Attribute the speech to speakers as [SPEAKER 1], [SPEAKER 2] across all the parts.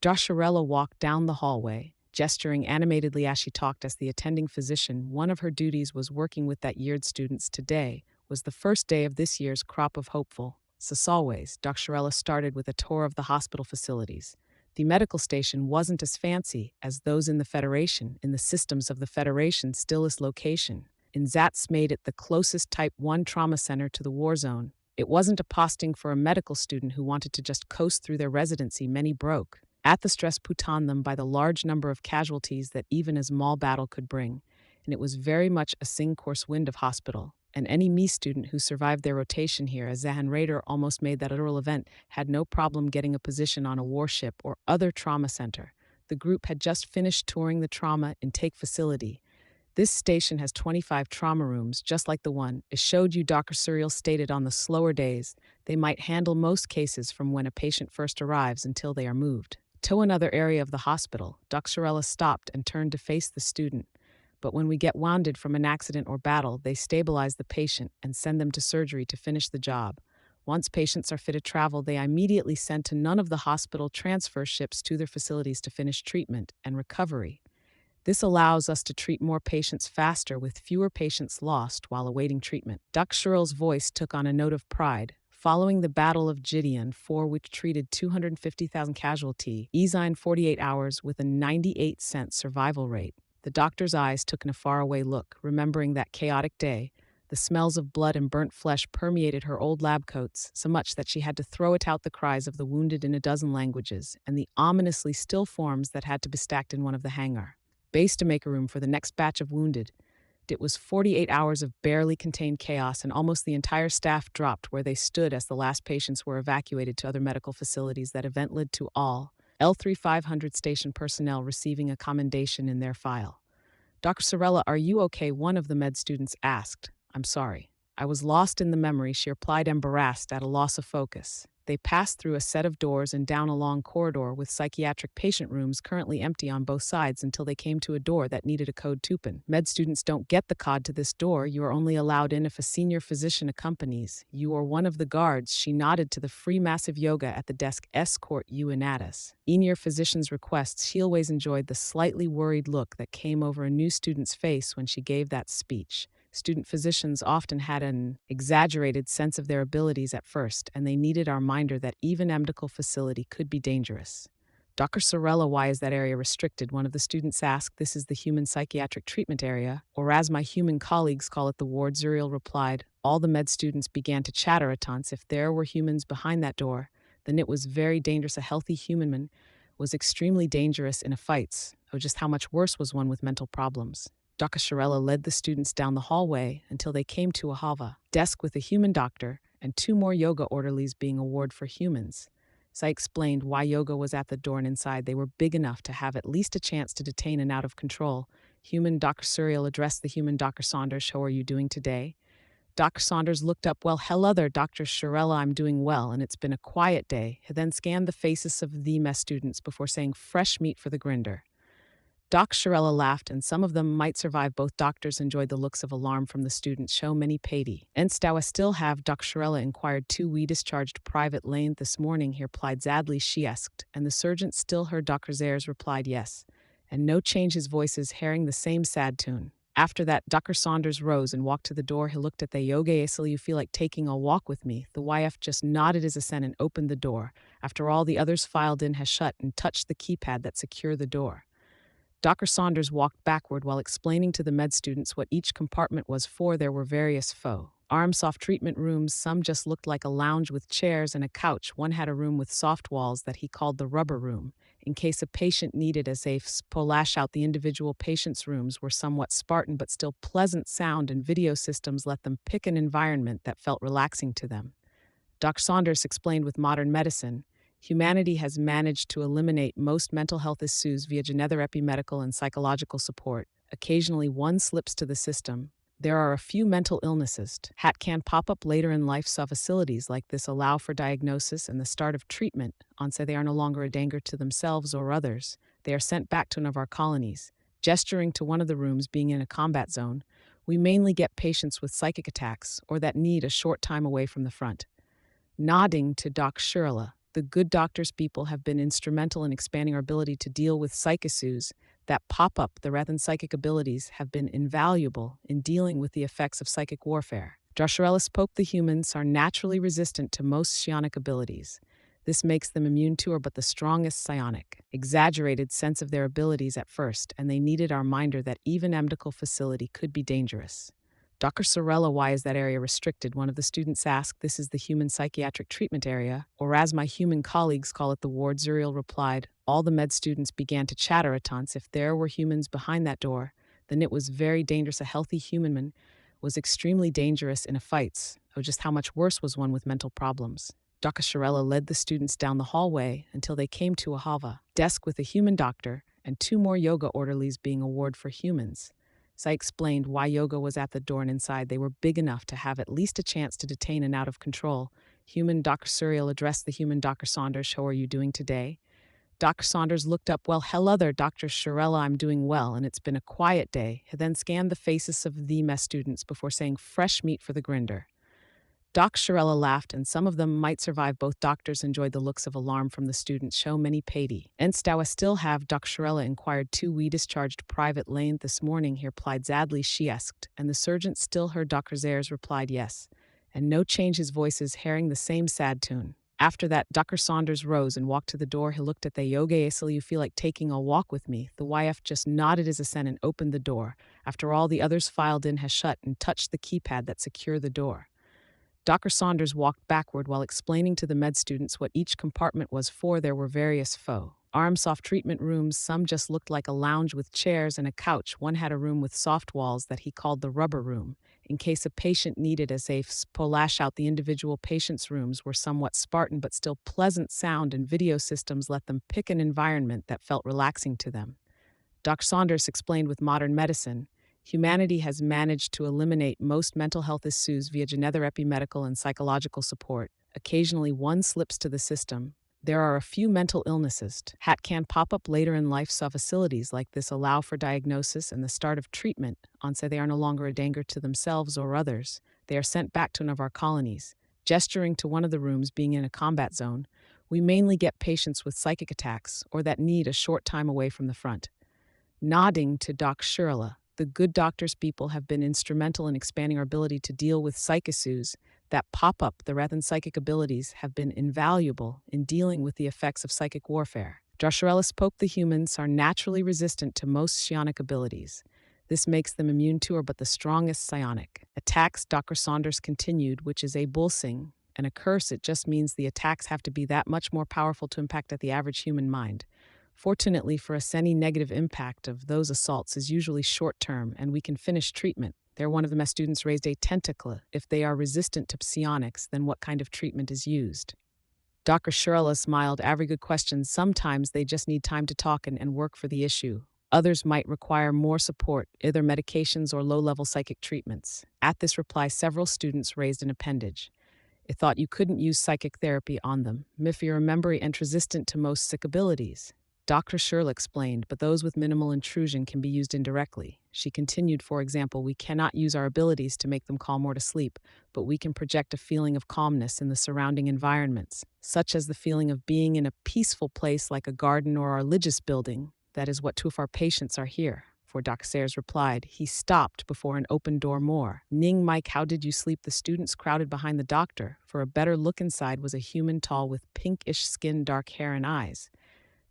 [SPEAKER 1] Joshua walked down the hallway, gesturing animatedly as she talked as the attending physician. One of her duties was working with that year's students. Today was the first day of this year's crop of hopeful. As always, Dr. started with a tour of the hospital facilities. The medical station wasn't as fancy as those in the Federation, in the systems of the Federation's stillest location. In Zats made it the closest Type 1 trauma center to the war zone. It wasn't a posting for a medical student who wanted to just coast through their residency. Many broke at the stress put on them by the large number of casualties that even a small battle could bring, and it was very much a sing-course wind of hospital. And any me student who survived their rotation here, as Zahan Raider almost made that literal event, had no problem getting a position on a warship or other trauma center. The group had just finished touring the trauma intake facility. This station has 25 trauma rooms, just like the one it showed you. Dr. Surreal stated on the slower days, they might handle most cases from when a patient first arrives until they are moved to another area of the hospital. Dr. stopped and turned to face the student. But when we get wounded from an accident or battle, they stabilize the patient and send them to surgery to finish the job. Once patients are fit to travel, they are immediately sent to none of the hospital transfer ships to their facilities to finish treatment and recovery. This allows us to treat more patients faster with fewer patients lost while awaiting treatment. Dr. Sherrill's voice took on a note of pride. Following the Battle of Gideon, which treated 250,000 casualties, in 48 hours with a 98% survival rate, the doctor's eyes took in a faraway look, remembering that chaotic day. The smells of blood and burnt flesh permeated her old lab coats, so much that she had to throw it out the cries of the wounded in a dozen languages, and the ominously still forms that had to be stacked in one of the hangar base to make a room for the next batch of wounded. It was 48 hours of barely contained chaos, and almost the entire staff dropped where they stood as the last patients were evacuated to other medical facilities. That event led to all L3500 station personnel receiving a commendation in their file. Dr. Sorella, are you okay? One of the med students asked. I'm sorry. I was lost in the memory, she replied, embarrassed at a loss of focus. They passed through a set of doors and down a long corridor with psychiatric patient rooms currently empty on both sides until they came to a door that needed a code to open. Med students don't get the code to this door. You are only allowed in if a senior physician accompanies you or one of the guards. She nodded to the free massive yoga at the desk. Escort you in at us. In your physician's requests, she always enjoyed the slightly worried look that came over a new student's face when she gave that speech. Student physicians often had an exaggerated sense of their abilities at first, and they needed our reminder that even a medical facility could be dangerous. Dr. Sorella, why is that area restricted? One of the students asked. This is the human psychiatric treatment area, or as my human colleagues call it, the ward. Zuriel replied. All the med students began to chatter at once. If there were humans behind that door, then it was very dangerous. A healthy human was extremely dangerous in a fight. Oh, just how much worse was one with mental problems. Dr. Shirella led the students down the hallway until they came to a HFY desk with a human doctor and two more yoga orderlies being a ward for humans. So I explained why yoga was at the door, and inside they were big enough to have at least a chance to detain an out-of-control human. Dr. Suriel addressed the human. Dr. Saunders, how are you doing today? Dr. Saunders looked up. Well, hello there, Dr. Shirella, I'm doing well, and it's been a quiet day. He then scanned the faces of the MES students before saying, fresh meat for the grinder. Doc Shirella laughed, and some of them might survive. Both doctors enjoyed the looks of alarm from the students. Show many patey. And I still have, Doc Shirella inquired. Two we discharged private lane this morning, he replied. Zadly, she asked, and the surgeon still heard. Dr. Zayers replied yes, and no change. His voice is hearing the same sad tune. After that, Dr. Saunders rose and walked to the door. He looked at the yoga. Asili, you feel like taking a walk with me? The YF just nodded his assent and opened the door. After all, the others filed in, has shut, and touched the keypad that secured the door. Dr. Saunders walked backward while explaining to the med students what each compartment was for. There were various soft treatment rooms. Some just looked like a lounge with chairs and a couch. One had a room with soft walls that he called the rubber room, in case a patient needed a safe splash out. The individual patients' rooms were somewhat Spartan but still pleasant. Sound and video systems let them pick an environment that felt relaxing to them. Dr. Saunders explained, with modern medicine, humanity has managed to eliminate most mental health issues via genetherapy, medical and psychological support. Occasionally one slips to the system. There are a few mental illnesses that can pop up later in life, so facilities like this allow for diagnosis and the start of treatment. Once they are no longer a danger to themselves or others, they are sent back to one of our colonies. Gesturing to one of the rooms being in a combat zone, we mainly get patients with psychic attacks or that need a short time away from the front. Nodding to Doc Shirla, The good doctor's people have been instrumental in expanding our ability to deal with psych issues that pop up. The Rathan psychic abilities have been invaluable in dealing with the effects of psychic warfare. Drosharella spoke the humans are naturally resistant to most psionic abilities. This makes them immune to or but the strongest psionic, exaggerated sense of their abilities at first, and they needed our reminder that even medical facility could be dangerous. Dr. Sorella, why is that area restricted? One of the students asked. This is the human psychiatric treatment area, or as my human colleagues call it, the ward. Zuriel replied. All the med students began to chatter at once. If there were humans behind that door, then it was very dangerous. A healthy human was extremely dangerous in a fight. Oh, just how much worse was one with mental problems. Dr. Sorella led the students down the hallway until they came to a hava desk with a human doctor and two more yoga orderlies being a ward for humans. So I explained why yoga was at the door, and inside they were big enough to have at least a chance to detain an out of control. Human Dr. Suriel addressed the human Dr. Saunders. How are you doing today? Dr. Saunders looked up. Well, hello there, Dr. Shirella. I'm doing well, and it's been a quiet day. He then scanned the faces of the mess students before saying, fresh meat for the grinder. Doc Shirella laughed, and some of them might survive. Both doctors enjoyed the looks of alarm from the students. Show many patey. Enstow still have, Doc Shirella inquired. Two we discharged private lane this morning, he replied. Zadly she asked, and the surgeon still heard. Dr. Zares replied yes, and no change his voices, hearing the same sad tune. After that, Dr. Saunders rose and walked to the door. He looked at the yoga. Asili, you feel like taking a walk with me? The YF just nodded his assent and opened the door. After all, the others filed in, has shut, and touched the keypad that secured the door. Dr. Saunders walked backward while explaining to the med students what each compartment was for. There were various soft treatment rooms. Some just looked like a lounge with chairs and a couch. One had a room with soft walls that he called the rubber room, in case a patient needed a safe splash out. The individual patients' rooms were somewhat Spartan but still pleasant. Sound and video systems let them pick an environment that felt relaxing to them. Dr. Saunders explained, with modern medicine, humanity has managed to eliminate most mental health issues via genetherapy, medical and psychological support. Occasionally one slips to the system. There are a few mental illnesses that can pop up later in life, so facilities like this allow for diagnosis and the start of treatment. Say they are no longer a danger to themselves or others. They are sent back to one of our colonies. Gesturing to one of the rooms being in a combat zone, we mainly get patients with psychic attacks or that need a short time away from the front. Nodding to Doc Shirla, the good doctor's people have been instrumental in expanding our ability to deal with psych issues that pop up. The Rathan psychic abilities have been invaluable in dealing with the effects of psychic warfare. Drosharella spoke the humans are naturally resistant to most psionic abilities. This makes them immune to or but the strongest psionic attacks. Dr. Saunders continued, which is a bullsing and a curse. It just means the attacks have to be that much more powerful to impact at the average human mind. Fortunately for us, any negative impact of those assaults is usually short-term, and we can finish treatment. There, one of the MES students raised a tentacle. If they are resistant to psionics, then what kind of treatment is used? Dr. Shirla smiled. Every good question. Sometimes they just need time to talk and work for the issue. Others might require more support, either medications or low-level psychic treatments. At this reply, several students raised an appendage. It thought you couldn't use psychic therapy on them. If you're memory and resistant to most sick abilities. Dr. Shirley explained, but those with minimal intrusion can be used indirectly. She continued, for example, we cannot use our abilities to make them calm or to sleep, but we can project a feeling of calmness in the surrounding environments, such as the feeling of being in a peaceful place like a garden or a religious building. That is what two of our patients are here. For Dr. Sayers replied, he stopped before an open door more. Ning, Mike, how did you sleep? The students crowded behind the doctor. For a better look inside was a human tall with pinkish skin, dark hair and eyes.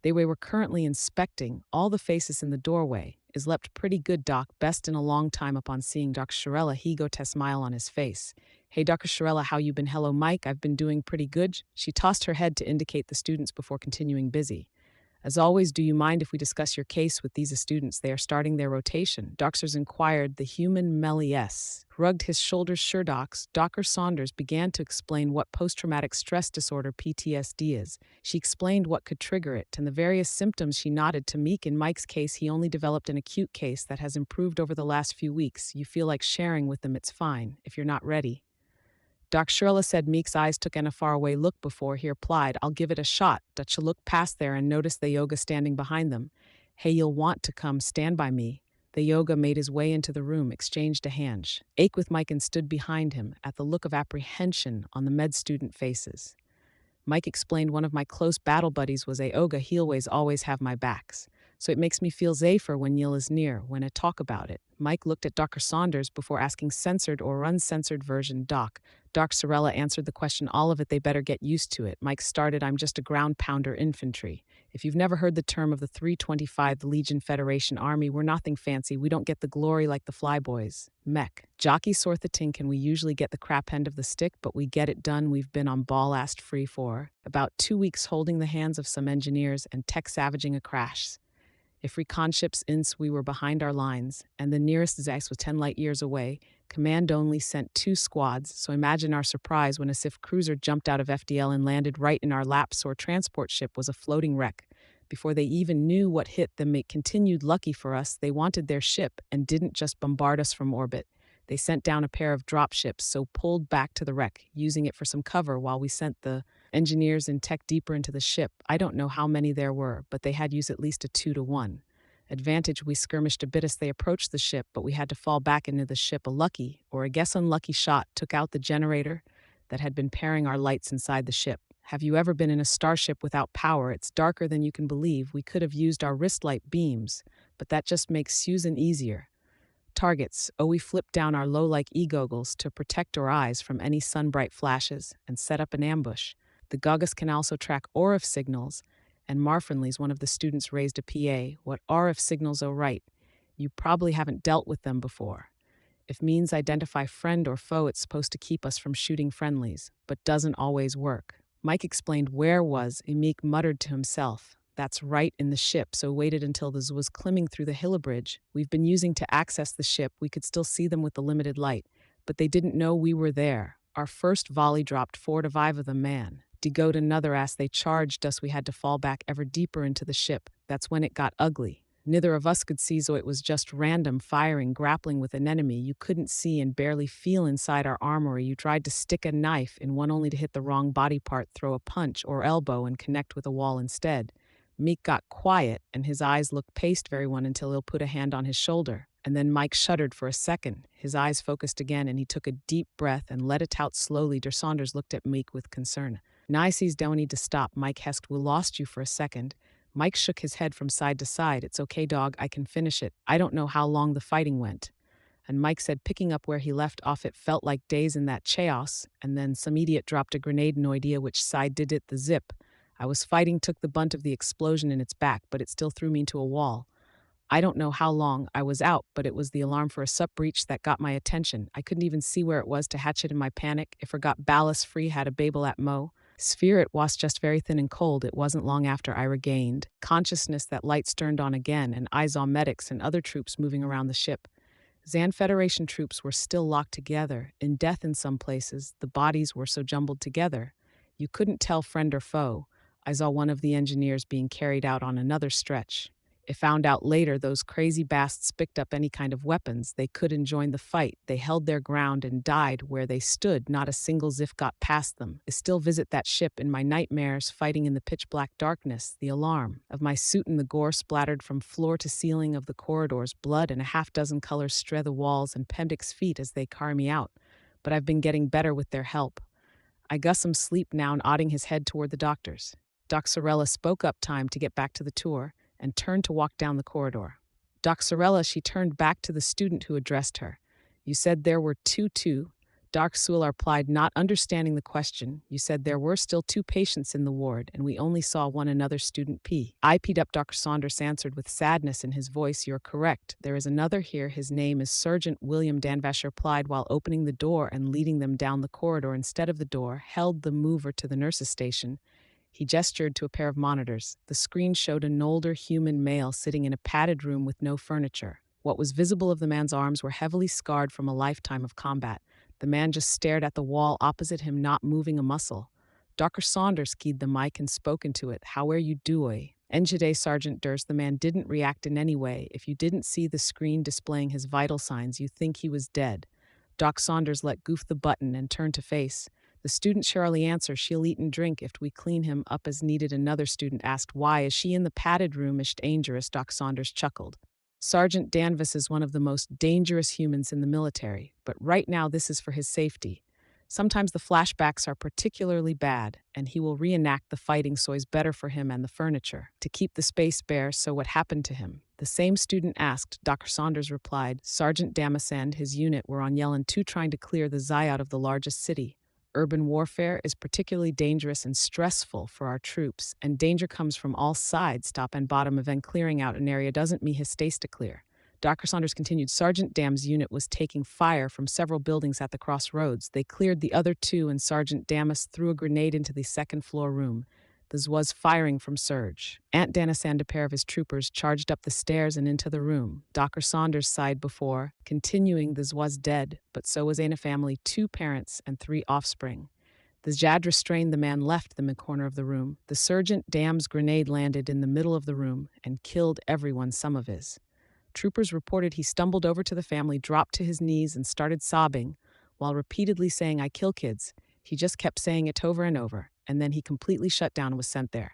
[SPEAKER 1] They were currently inspecting all the faces in the doorway. Is leapt pretty good, Doc. Best in a long time. Upon seeing Dr. Shirella, he got a smile on his face. Hey, Dr. Shirella, how you been? Hello, Mike. I've been doing pretty good. She tossed her head to indicate the students before continuing busy. As always, do you mind if we discuss your case with these students? They are starting their rotation. Doctors inquired. The human Melies rugged his shoulders. Sure, docs. Dr. Saunders began to explain what post-traumatic stress disorder (PTSD) is. She explained what could trigger it and the various symptoms. She nodded to Meek. In Mike's case, he only developed an acute case that has improved over the last few weeks. You feel like sharing with them, it's fine, if you're not ready. Doc Shirla said. Meek's eyes took in a faraway look before he replied, I'll give it a shot. Dutch looked past there and noticed the yoga standing behind them. Hey, you'll want to come stand by me. The yoga made his way into the room, exchanged a handshake with Mike and stood behind him at the look of apprehension on the med student faces. Mike explained one of my close battle buddies was Aoga. He'll always have my backs. So it makes me feel safer when Neil is near, when I talk about it. Mike looked at Dr. Saunders before asking censored or uncensored version Doc. Doc Sorella answered the question, all of it, they better get used to it. Mike started, I'm just a ground pounder infantry. If you've never heard the term of the 325th Legion Federation Army, we're nothing fancy. We don't get the glory like the flyboys. Mech. Jockey Sorthating, can we usually get the crap end of the stick, but we get it done. We've been on ballast free for about 2 weeks, holding the hands of some engineers and tech savaging a crash. If recon ships ince, we were behind our lines, and the nearest Zeiss was 10 light years away. Command only sent 2 squads, so imagine our surprise when a SIF cruiser jumped out of FDL and landed right in our laps. Our transport ship was a floating wreck. Before they even knew what hit them, it continued. Lucky for us, they wanted their ship and didn't just bombard us from orbit. They sent down a pair of dropships, so pulled back to the wreck, using it for some cover while we sent the engineers and tech deeper into the ship. I don't know how many there were, but they had used at least a 2-to-1 advantage. We skirmished a bit as they approached the ship, but we had to fall back into the ship. A lucky, or I guess unlucky, shot took out the generator that had been pairing our lights inside the ship. Have you ever been in a starship without power? It's darker than you can believe. We could have used our wrist light beams, but that just makes Susan easier. Targets. Oh, we flipped down our low-like e-goggles to protect our eyes from any sun-bright flashes and set up an ambush. The goggles can also track RF signals, and Marfinley's one of the students raised a PA. What RF signals? Oh, right. You probably haven't dealt with them before. If means identify friend or foe, it's supposed to keep us from shooting friendlies, but doesn't always work. Mike explained where was. Emik muttered to himself. That's right, in the ship, so waited until this was climbing through the hillibridge we've been using to access the ship. We could still see them with the limited light, but they didn't know we were there. Our first volley dropped 4 to 5 of them, man. Degoed another as they charged us. We had to fall back ever deeper into the ship. That's when it got ugly. Neither of us could see, so it was just random firing, grappling with an enemy you couldn't see and barely feel inside our armory. You tried to stick a knife in one only to hit the wrong body part, throw a punch or elbow and connect with a wall instead. Meek got quiet, and his eyes looked past very one until he'll put a hand on his shoulder. And then Mike shuddered for a second. His eyes focused again, and he took a deep breath and let it out slowly. Der Saunders looked at Meek with concern. Nice's don't need to stop. Mike hesked, we lost you for a second. Mike shook his head from side to side. It's okay, dog, I can finish it. I don't know how long the fighting went. And Mike said, picking up where he left off, it felt like days in that chaos, and then some idiot dropped a grenade. No idea which side did it. The zip I was fighting took the brunt of the explosion in its back, but it still threw me into a wall. I don't know how long I was out, but it was the alarm for a sup breach that got my attention. I couldn't even see where it was to hatch it in my panic. If I got ballast free, had a babel at Mo. Sphere it was just very thin and cold. It wasn't long after I regained consciousness that lights turned on again, and I saw medics and other troops moving around the ship. Zan Federation troops were still locked together, in death in some places. The bodies were so jumbled together, you couldn't tell friend or foe. I saw one of the engineers being carried out on another stretch. I found out later those crazy bastards picked up any kind of weapons. They couldn't join the fight. They held their ground and died where they stood. Not a single Zif got past them. I still visit that ship in my nightmares, fighting in the pitch-black darkness. The alarm of my suit and the gore splattered from floor to ceiling of the corridors. Blood and a half-dozen colors strew the walls and Pendix feet as they carry me out. But I've been getting better with their help. I got some sleep now, nodding his head toward the doctors. Doc Sorella spoke up time to get back to the tour and turned to walk down the corridor. Doc Sorella, she turned back to the student who addressed her. You said there were two. Doc Sewell replied, not understanding the question. You said there were still 2 patients in the ward, and we only saw one another student P. I P'd up. Dr. Saunders answered with sadness in his voice. You're correct. There is another here. His name is Sergeant William Danvash, replied while opening the door and leading them down the corridor. Instead of the door, held the mover to the nurse's station. He gestured to a pair of monitors. The screen showed an older human male sitting in a padded room with no furniture. What was visible of the man's arms were heavily scarred from a lifetime of combat. The man just stared at the wall opposite him, not moving a muscle. Dr. Saunders keyed the mic and spoke into it. How are you doing? Enjade Sergeant Durst. The man didn't react in any way. If you didn't see the screen displaying his vital signs, you think he was dead. Doc Saunders let goof the button and turned to face. The student surely answered, she'll eat and drink if we clean him up as needed. Another student asked, why is she in the padded room? Is dangerous? Doc Saunders chuckled. Sergeant Danvis is one of the most dangerous humans in the military, but right now this is for his safety. Sometimes the flashbacks are particularly bad, and he will reenact the fighting so it's better for him and the furniture, to keep the space bare. So what happened to him? The same student asked. Dr. Saunders replied, Sergeant Damas and his unit were on Yellen 2 trying to clear the Xi out of the largest city. Urban warfare is particularly dangerous and stressful for our troops, and danger comes from all sides, top and bottom of, and clearing out an area doesn't mean his stays to clear. Dr. Saunders continued, Sergeant Dam's unit was taking fire from several buildings at the crossroads. They cleared the other two, and Sergeant Damas threw a grenade into the second-floor room. This was firing from Surge. Aunt Danis and a pair of his troopers charged up the stairs and into the room. Dr. Saunders sighed before, continuing, this was dead, but so was Aina family, 2 parents and 3 offspring. The Jad restrained the man left them in the corner of the room. The Sergeant Dam's grenade landed in the middle of the room and killed everyone, some of his. Troopers reported he stumbled over to the family, dropped to his knees, and started sobbing, while repeatedly saying, I kill kids. He just kept saying it over and over, and then he completely shut down and was sent there.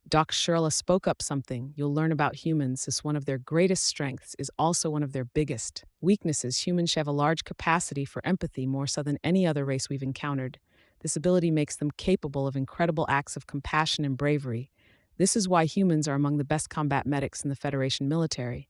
[SPEAKER 1] Doc Shirla spoke up something you'll learn about humans is one of their greatest strengths is also one of their biggest weaknesses. Humans have a large capacity for empathy, more so than any other race we've encountered. This ability makes them capable of incredible acts of compassion and bravery. This is why humans are among the best combat medics in the Federation military,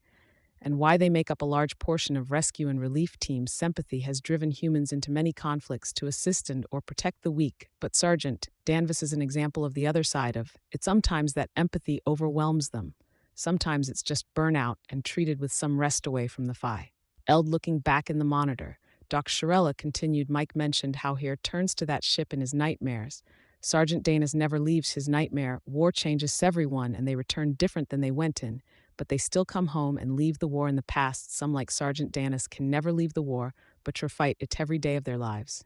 [SPEAKER 1] and why they make up a large portion of rescue and relief teams. Sympathy has driven humans into many conflicts to assist and or protect the weak, but Sergeant Danvis is an example of the other side of it. Sometimes that empathy overwhelms them. Sometimes it's just burnout and treated with some rest away from the fight. Eld looking back in the monitor. Doc Shirella continued. Mike mentioned how he turns to that ship in his nightmares. Sergeant Danis never leaves his nightmare. War changes everyone and they return different than they went in, but they still come home and leave the war in the past. Some, like Sergeant Danis, can never leave the war, but fight it every day of their lives.